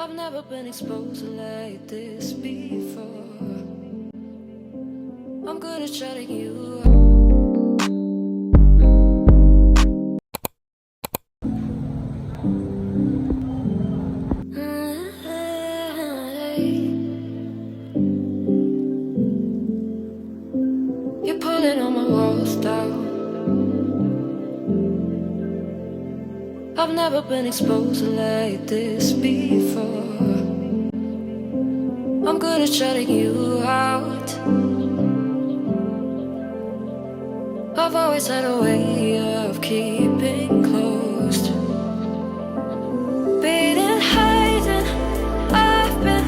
I've never been exposed like this before. I'm good at shutting you up. You're pulling on my walls down. I've never been exposed like this before. I'm good at shutting you out. I've always had a way of keeping closed. Beating, hiding, I've been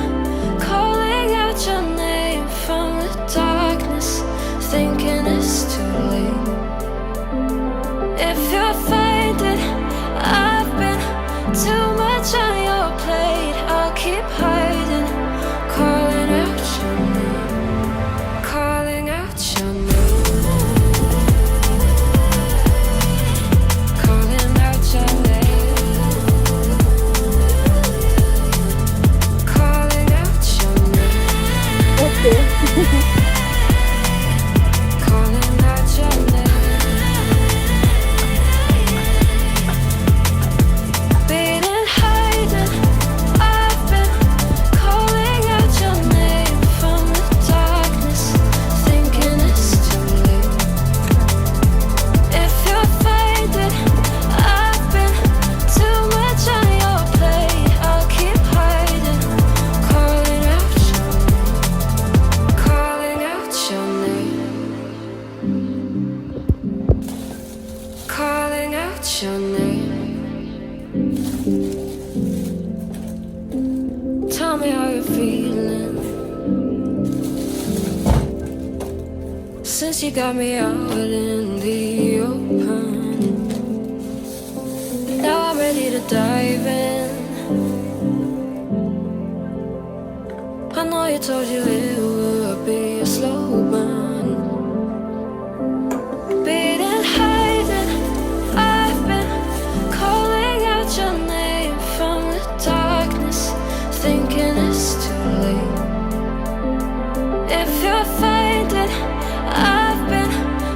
calling out your name from the darkness, thinking it's too late. If you're finding I've been too much on your plate, I'll keep hiding, calling out your name, calling out your name. Your name. Tell me how you're feeling since you got me out in the open. Now I'm ready to dive in. I know you told you it would be a slow burn. Beating, hiding, I've been calling out your name from the darkness, thinking it's too late. If you're finding I've been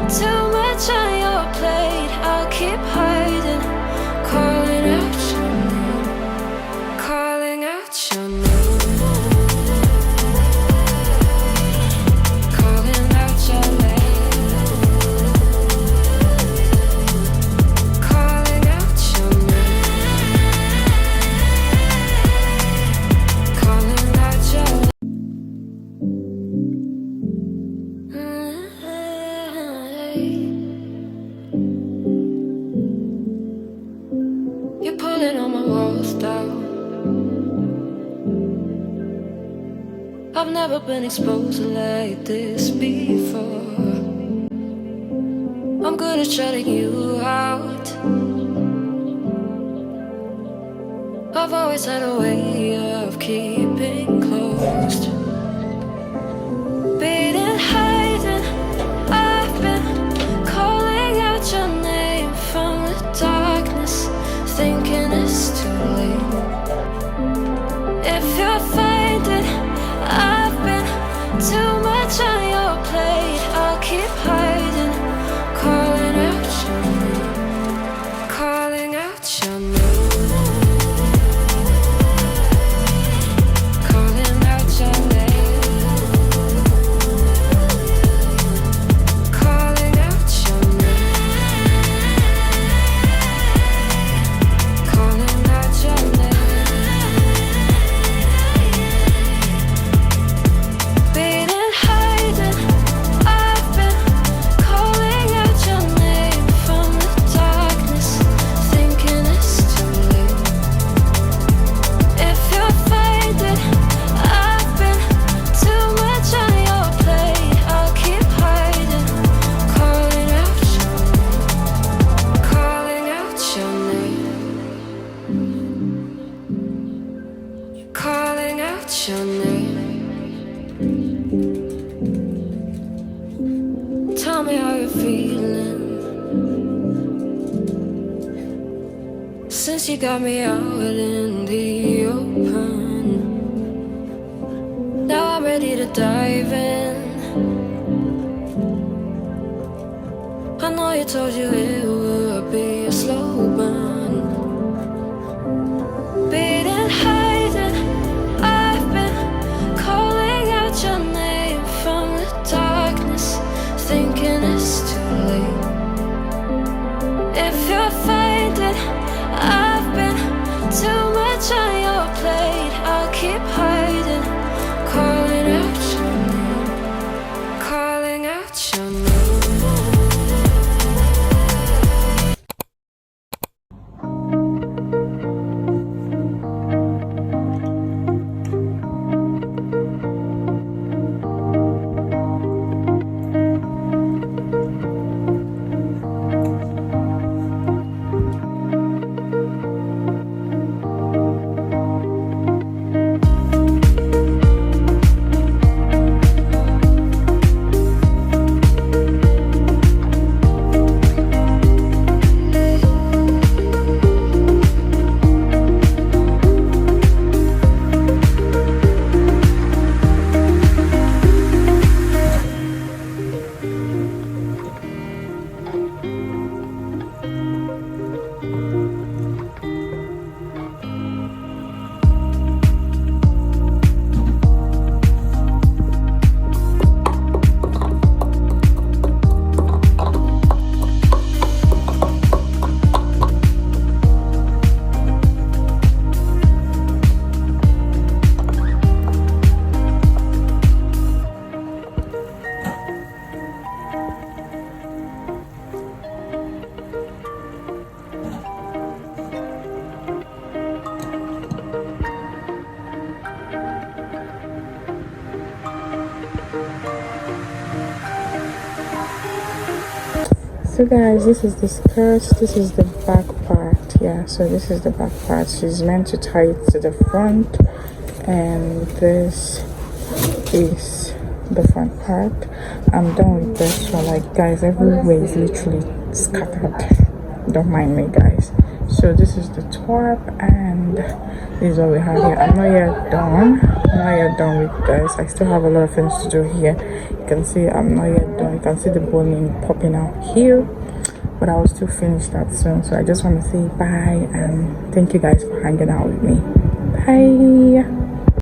too much on your plate, I'll keep hiding, calling out your name, calling out your name. You're pulling on my walls down. I've never been exposed like this before. I'm good at shutting you out. I've always had a way of keeping closed. Beating, hiding, I've been calling out your name from the darkness, thinking it's too late. If you're finding I've been too much on your plate, I'll keep hiding, calling out your name, calling out your name. Calling out your name. Tell me how you're feeling since you got me out in the open. to dive in. I know you told you it would be a slow burn. Beating, hiding, I've been calling out your name from the darkness, thinking it's too late. If you're finding I've been too much on your plate, I'll keep hiding, calling out your name, calling out your name. So guys, this is the skirt, this is the back part. Yeah, so this is the back part. She's meant to tie it to the front, and this is the front part. I'm done with this one. Like guys, everywhere is literally scattered. Don't mind me guys. So this is the top, and this is what we have here. I'm not yet done with this. I still have a lot of things to do here. You can see I'm not yet done. You can see the boning popping out here, but I will still finish that soon. So I just want to say bye and thank you guys for hanging out with me. Bye.